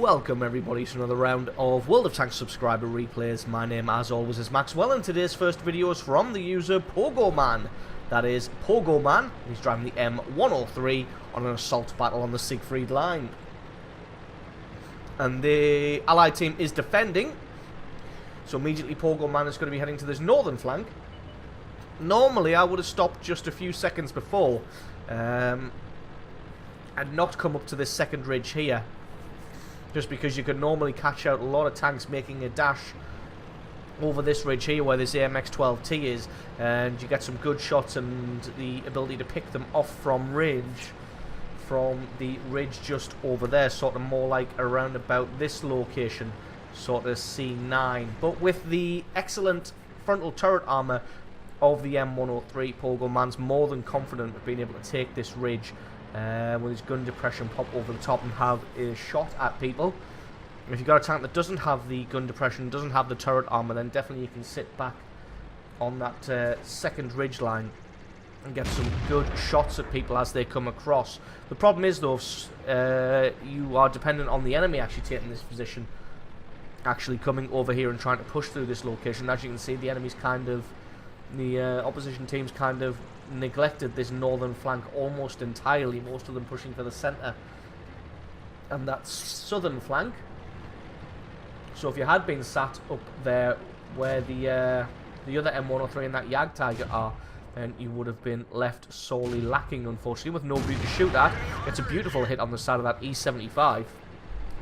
welcome everybody to another round of World of Tanks subscriber replays. My name as always is Maxwell, and today's first video is from the user Pogo Man. That is Pogo Man. He's driving the M103 on an assault battle on the Siegfried line. And the allied team is defending. So immediately Pogo Man is going to be heading to this northern flank. Normally I would have stopped just a few seconds before and not come up to this second ridge here, just because you could normally catch out a lot of tanks making a dash over this ridge here where this M103 is, and you get some good shots and the ability to pick them off from range from the ridge just over there, sort of more like around about this location, sort of C9. But with the excellent frontal turret armor of the M103, Pogo Man's more than confident of being able to take this ridge with his gun depression, pop over the top and have a shot at people. If you've got a tank that doesn't have the gun depression, doesn't have the turret armor, then definitely you can sit back on that second ridge line and get some good shots at people as they come across. The problem is though, you are dependent on the enemy actually taking this position, actually coming over here and trying to push through this location. As you can see, the enemy's kind of, the opposition team's kind of neglected this northern flank almost entirely, most of them pushing for the centre and that southern flank. So if you had been sat up there where the other M103 and that Jag target are, then you would have been left sorely lacking, unfortunately, with nobody to shoot at. Gets a beautiful hit on the side of that E75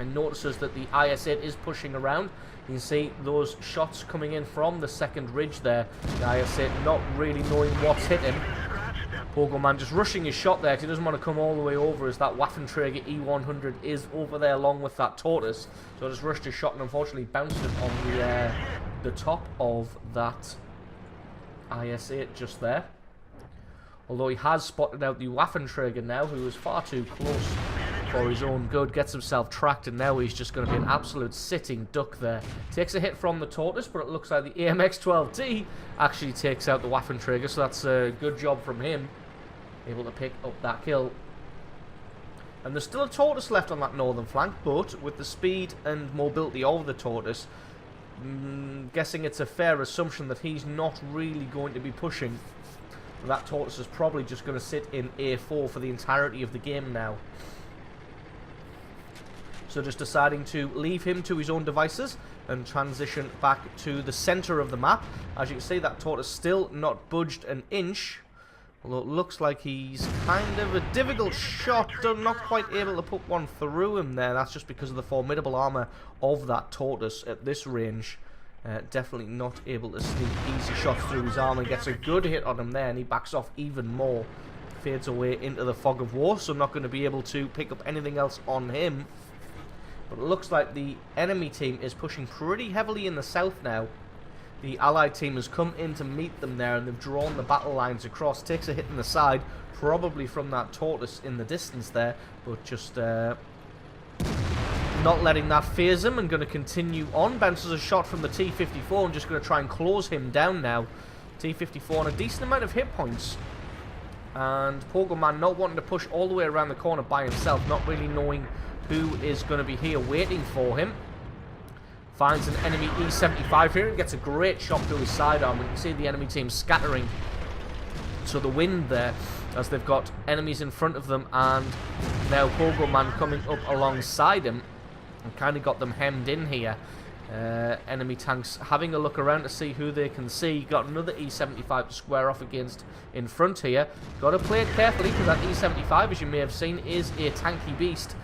and notices that the IS-8 is pushing around. You can see those shots coming in from the second ridge there. The IS-8 not really knowing what's hit him. Pogo Man just rushing his shot there because he doesn't want to come all the way over, as that Waffenträger E100 is over there along with that Tortoise. So just rushed his shot and unfortunately bounced it on the top of that IS-8 just there. Although he has spotted out the Waffenträger now, who is far too close for his own good, gets himself tracked, and now he's just going to be an absolute sitting duck there. Takes a hit from the Tortoise, but it looks like the AMX-12T actually takes out the Waffenträger, so that's a good job from him, able to pick up that kill. And there's still a Tortoise left on that northern flank, but with the speed and mobility of the Tortoise, guessing it's a fair assumption that he's not really going to be pushing. That Tortoise is probably just going to sit in A4 for the entirety of the game now. So just deciding to leave him to his own devices and transition back to the center of the map. As you can see, that Tortoise still not budged an inch, although it looks like he's kind of a difficult shot, not quite able to put one through him there. That's just because of the formidable armor of that Tortoise at this range. Definitely not able to sneak easy shots through his armor. Gets a good hit on him there and he backs off even more. Fades away into the fog of war, so not going to be able to pick up anything else on him. But it looks like the enemy team is pushing pretty heavily in the south now. The allied team has come in to meet them there and they've drawn the battle lines across. Takes a hit in the side, probably from that Tortoise in the distance there, but just not letting that phase him and going to continue on. Bounces a shot from the T-54 and just going to try and close him down now. T-54 on a decent amount of hit points. And Pogo Man not wanting to push all the way around the corner by himself, not really knowing who is going to be here waiting for him. Finds an enemy E75 here and gets a great shot through his sidearm. You can see the enemy team scattering to the wind there as they've got enemies in front of them, and now Pogo Man coming up alongside him and kind of got them hemmed in here. Enemy tanks having a look around to see who they can see. Got another E75 to square off against in front here. Got to play it carefully because that E75, as you may have seen, is a tanky beast.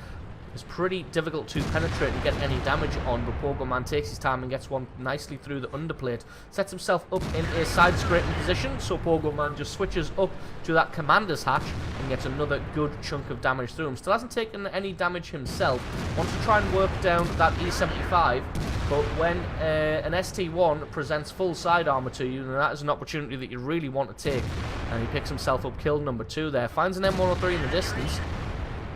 It's pretty difficult to penetrate and get any damage on, but Pogo Man takes his time and gets one nicely through the underplate. Sets himself up in a side-scraping position, so Pogo Man just switches up to that commander's hatch and gets another good chunk of damage through him. Still hasn't taken any damage himself. Wants to try and work down that E75, but when an ST1 presents full side armor to you, then that is an opportunity that you really want to take. And he picks himself up kill number 2 there. Finds an M103 in the distance.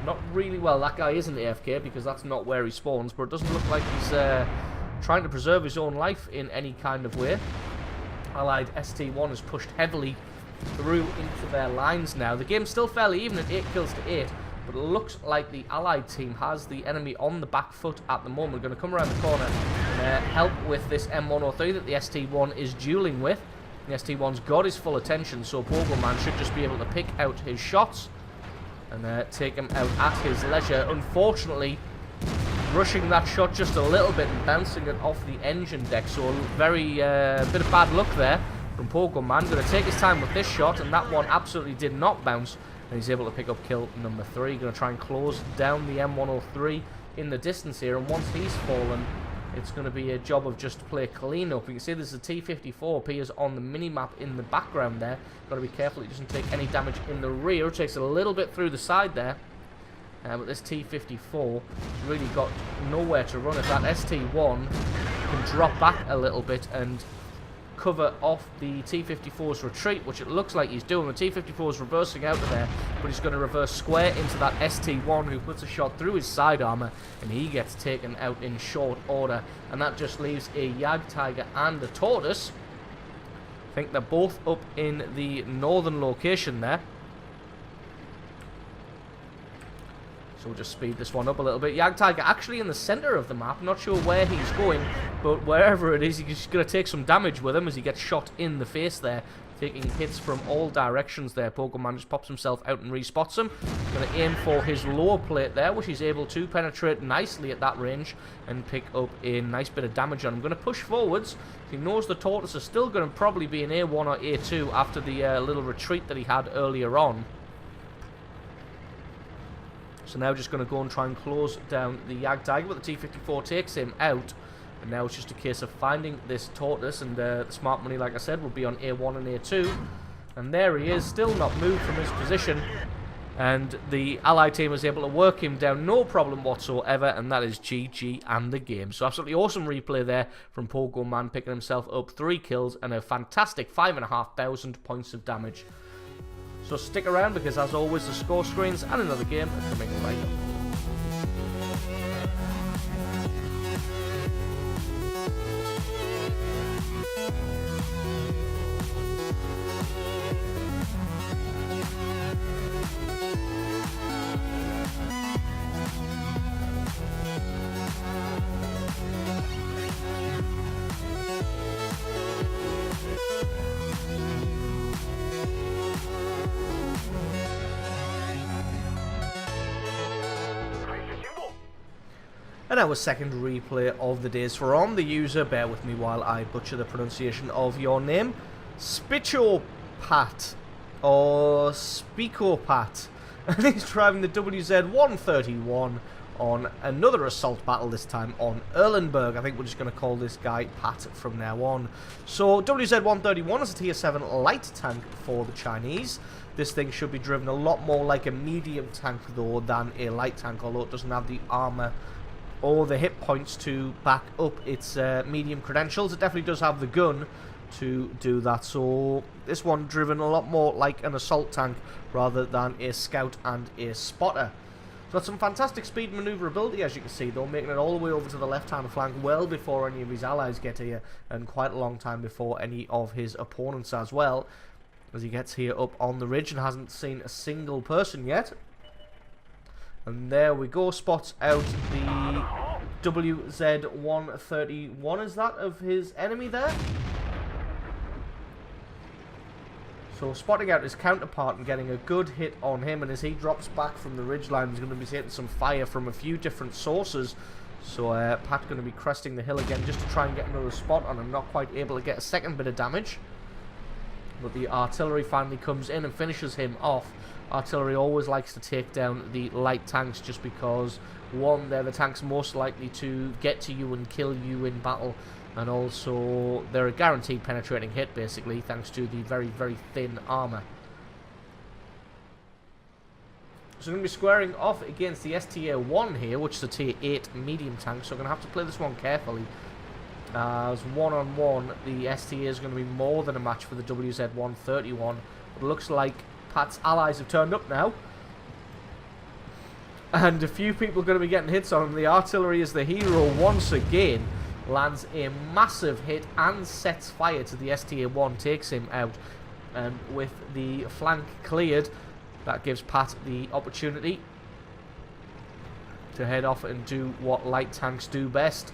Not really well, that guy isn't AFK because that's not where he spawns, but it doesn't look like he's trying to preserve his own life in any kind of way. Allied ST1 has pushed heavily through into their lines now. The game's still fairly even at 8 kills to 8, But it looks like the Allied team has the enemy on the back foot at the moment. Going to come around the corner and help with this M103 that the ST1 is dueling with. The ST1's got his full attention, so Pogo Man should just be able to pick out his shots and take him out at his leisure. Unfortunately, rushing that shot just a little bit and bouncing it off the engine deck, so a very bit of bad luck there from Pogo Man. Going to take his time with this shot, and that one absolutely did not bounce, and he's able to pick up kill number 3. Going to try and close down the M103 in the distance here, and once he's fallen, it's going to be a job of just play clean up. You can see there's a T-54 appears on the mini-map in the background there. Got to be careful it doesn't take any damage in the rear. It takes a little bit through the side there. But this T-54 really got nowhere to run. If that ST1 can drop back a little bit and cover off the T-54's retreat, which it looks like he's doing. The T-54 is reversing out of there, but he's going to reverse square into that ST1, who puts a shot through his side armor, and he gets taken out in short order. And that just leaves a Jagdtiger and a Tortoise. I think they're both up in the northern location there. So we'll just speed this one up a little bit. Jagdtiger actually in the center of the map. Not sure where he's going, but wherever it is, he's going to take some damage with him as he gets shot in the face there. Taking hits from all directions there. Pogo Man just pops himself out and respots him. Going to aim for his lower plate there, which he's able to penetrate nicely at that range and pick up a nice bit of damage on him. Going to push forwards. He knows the Tortoise is still going to probably be an A1 or A2 after the little retreat that he had earlier on. So now just going to go and try and close down the Jagdtiger, but the T-54 takes him out. And now it's just a case of finding this Tortoise, and the smart money, like I said, will be on A1 and A2. And there he is, still not moved from his position. And the Allied team was able to work him down, no problem whatsoever, and that is GG and the game. So absolutely awesome replay there from Pogo Man, picking himself up 3 kills and a fantastic 5,500 points of damage. So stick around, because as always the score screens and another game are coming right up. And our second replay of the day is from the user, bear with me while I butcher the pronunciation of your name, Spichopat, or Spicopat, and he's driving the WZ-131 on another assault battle, this time on Erlenberg. I think we're just going to call this guy Pat from now on. So WZ-131 is a tier 7 light tank for the Chinese. This thing should be driven a lot more like a medium tank though than a light tank, although it doesn't have the armor or the hit points to back up its medium credentials. It definitely does have the gun to do that, so this one driven a lot more like an assault tank rather than a scout and a spotter. It's got some fantastic speed and maneuverability, as you can see, though, making it all the way over to the left-hand flank well before any of his allies get here, and quite a long time before any of his opponents as well, as he gets here up on the ridge and hasn't seen a single person yet. And there we go, spots out the WZ-131, is that, of his enemy there? So spotting out his counterpart and getting a good hit on him, and as he drops back from the ridgeline, he's going to be hitting some fire from a few different sources. So Pat's going to be cresting the hill again just to try and get another spot on him, not quite able to get a second bit of damage. But the artillery finally comes in and finishes him off. Artillery always likes to take down the light tanks just because, one, they're the tanks most likely to get to you and kill you in battle, and also they're a guaranteed penetrating hit basically thanks to the very, very thin armor. So I'm going to be squaring off against the STA-1 here, which is a tier 8 medium tank, so I'm going to have to play this one carefully. As one-on-one, the STA is going to be more than a match for the WZ-131, but it looks like Pat's allies have turned up now, and a few people are going to be getting hits on him. The artillery is the hero once again, lands a massive hit and sets fire to the STA-1, takes him out, and with the flank cleared, that gives Pat the opportunity to head off and do what light tanks do best.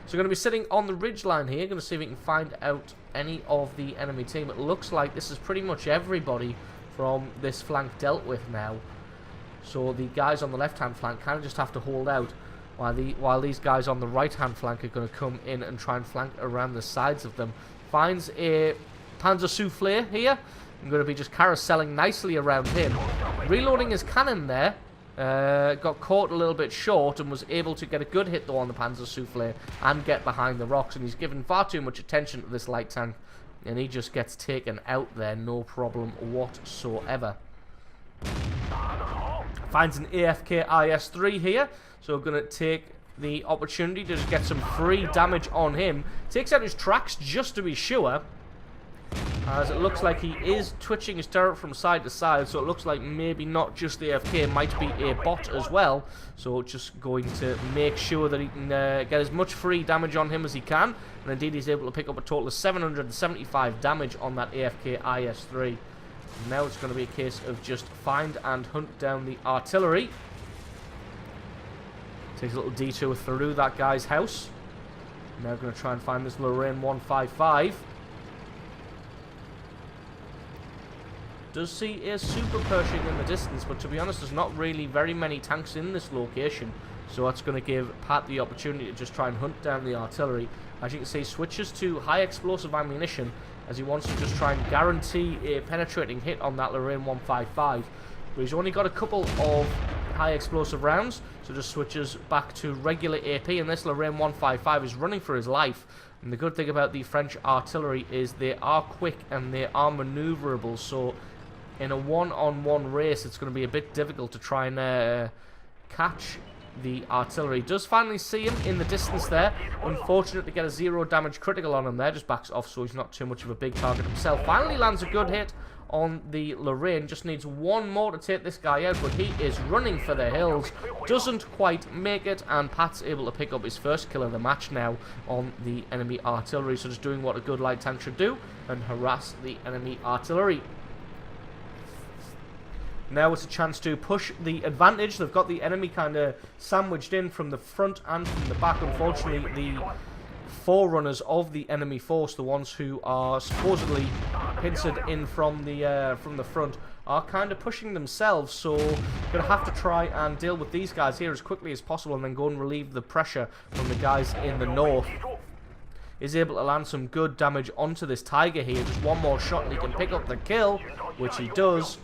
So we're going to be sitting on the ridge line here, going to see if we can find out any of the enemy team. It looks like this is pretty much everybody from this flank dealt with now. So the guys on the left-hand flank kind of just have to hold out, while these guys on the right-hand flank are going to come in and try and flank around the sides of them. Finds a Panzer Soufflé here. I'm going to be just carouseling nicely around him. Reloading his cannon there. Got caught a little bit short and was able to get a good hit though on the Panzer Soufflé and get behind the rocks. And he's given far too much attention to this light tank. And he just gets taken out there, no problem whatsoever. Finds an AFK IS-3 here. So we're going to take the opportunity to just get some free damage on him. Takes out his tracks just to be sure, as it looks like he is twitching his turret from side to side. So it looks like maybe not just the AFK, might be a bot as well. So just going to make sure that he can get as much free damage on him as he can. And indeed he's able to pick up a total of 775 damage on that AFK IS-3. Now it's going to be a case of just find and hunt down the artillery. Takes a little detour through that guy's house. Now going to try and find this Lorraine 155. Does see a super Pershing in the distance, but to be honest, there's not really very many tanks in this location. So that's going to give Pat the opportunity to just try and hunt down the artillery. As you can see, switches to high explosive ammunition, as he wants to just try and guarantee a penetrating hit on that Lorraine 155. But he's only got a couple of high explosive rounds, so just switches back to regular AP, and this Lorraine 155 is running for his life. And the good thing about the French artillery is they are quick and they are maneuverable, so in a one-on-one race it's going to be a bit difficult to try and catch the artillery. Does finally see him in the distance there. Unfortunate to get a 0 damage critical on him there. Just backs off so he's not too much of a big target himself. Finally lands a good hit on the Lorraine. Just needs one more to take this guy out, but he is running for the hills. Doesn't quite make it, and Pat's able to pick up his first kill of the match now on the enemy artillery. So just doing what a good light tank should do and harass the enemy artillery. Now it's a chance to push the advantage. They've got the enemy kind of sandwiched in from the front and from the back. Unfortunately, the forerunners of the enemy force, the ones who are supposedly pincered in from the front, are kind of pushing themselves. So going to have to try and deal with these guys here as quickly as possible and then go and relieve the pressure from the guys in the north. Is able to land some good damage onto this Tiger here. Just one more shot and he can pick up the kill, which he does.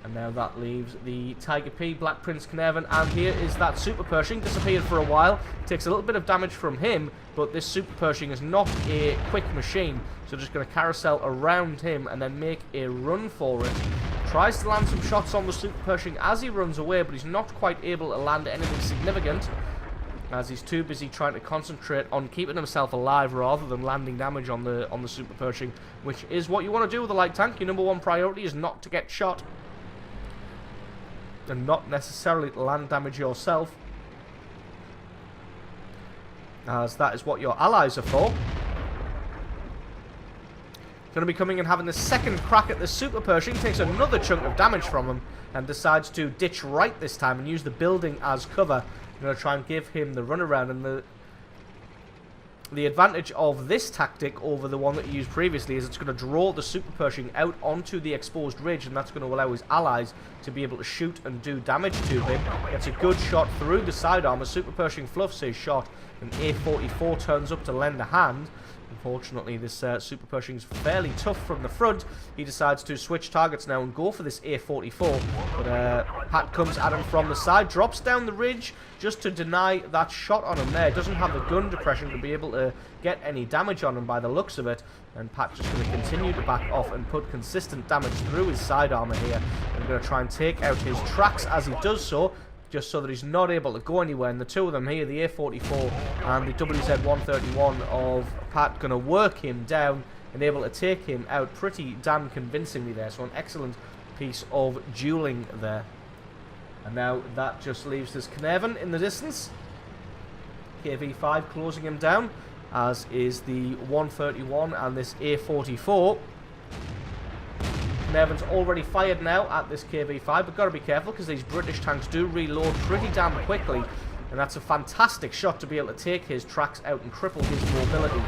And now that leaves the Tiger P, Black Prince Caernarvon, and here is that Super Pershing. Disappeared for a while, takes a little bit of damage from him, but this Super Pershing is not a quick machine, so just going to carousel around him and then make a run for it. Tries to land some shots on the Super Pershing as he runs away, but he's not quite able to land anything significant, as he's too busy trying to concentrate on keeping himself alive rather than landing damage on the Super Pershing, which is what you want to do with a light tank. Your number one priority is not to get shot and not necessarily to land damage yourself, as that is what your allies are for. Going to be coming and having the second crack at the Super Pershing. Takes another chunk of damage from him and decides to ditch right this time and use the building as cover. I'm going to try and give him the runaround, and the advantage of this tactic over the one that he used previously is it's going to draw the Super Pershing out onto the exposed ridge, and that's going to allow his allies to be able to shoot and do damage to him. Gets a good shot through the sidearm as Super Pershing fluffs his shot, and A44 turns up to lend a hand. Unfortunately, this Super Pershing is fairly tough from the front. He decides to switch targets now and go for this A44. But Pat comes at him from the side, drops down the ridge just to deny that shot on him there. Doesn't have the gun depression to be able to get any damage on him by the looks of it. And Pat just going to continue to back off and put consistent damage through his side armor here. And going to try and take out his tracks as he does so, just so that he's not able to go anywhere. And the two of them here, the A44 and the WZ-131 of Pat, going to work him down and able to take him out pretty damn convincingly there. So an excellent piece of dueling there. And now that just leaves this Caernarvon in the distance. KV5 closing him down, as is the 131 and this A44. Mervin's already fired now at this KV-5, but got to be careful because these British tanks do reload pretty damn quickly. And that's a fantastic shot to be able to take his tracks out and cripple his mobility.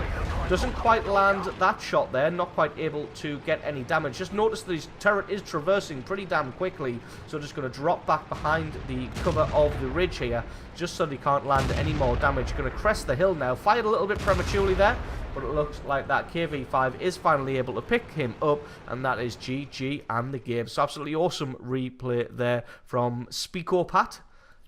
Doesn't quite land that shot there, not quite able to get any damage. Just notice that his turret is traversing pretty damn quickly, so just going to drop back behind the cover of the ridge here, just so that he can't land any more damage. Going to crest the hill now. Fired a little bit prematurely there, but it looks like that KV-5 is finally able to pick him up, and that is GG and the game. So absolutely awesome replay there from Spicopat,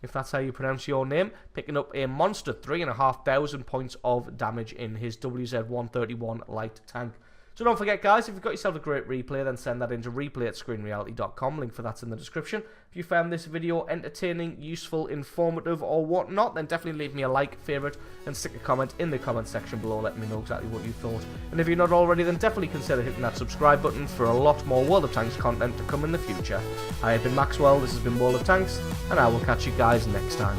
if that's how you pronounce your name, picking up a monster 3,500 points of damage in his WZ-131 light tank. So don't forget, guys, if you've got yourself a great replay, then send that in to replay@screenreality.com. Link for that's in the description. If you found this video entertaining, useful, informative, or whatnot, then definitely leave me a like, favourite, and stick a comment in the comment section below, letting me know exactly what you thought. And if you're not already, then definitely consider hitting that subscribe button for a lot more World of Tanks content to come in the future. I have been Maxwell, this has been World of Tanks, and I will catch you guys next time.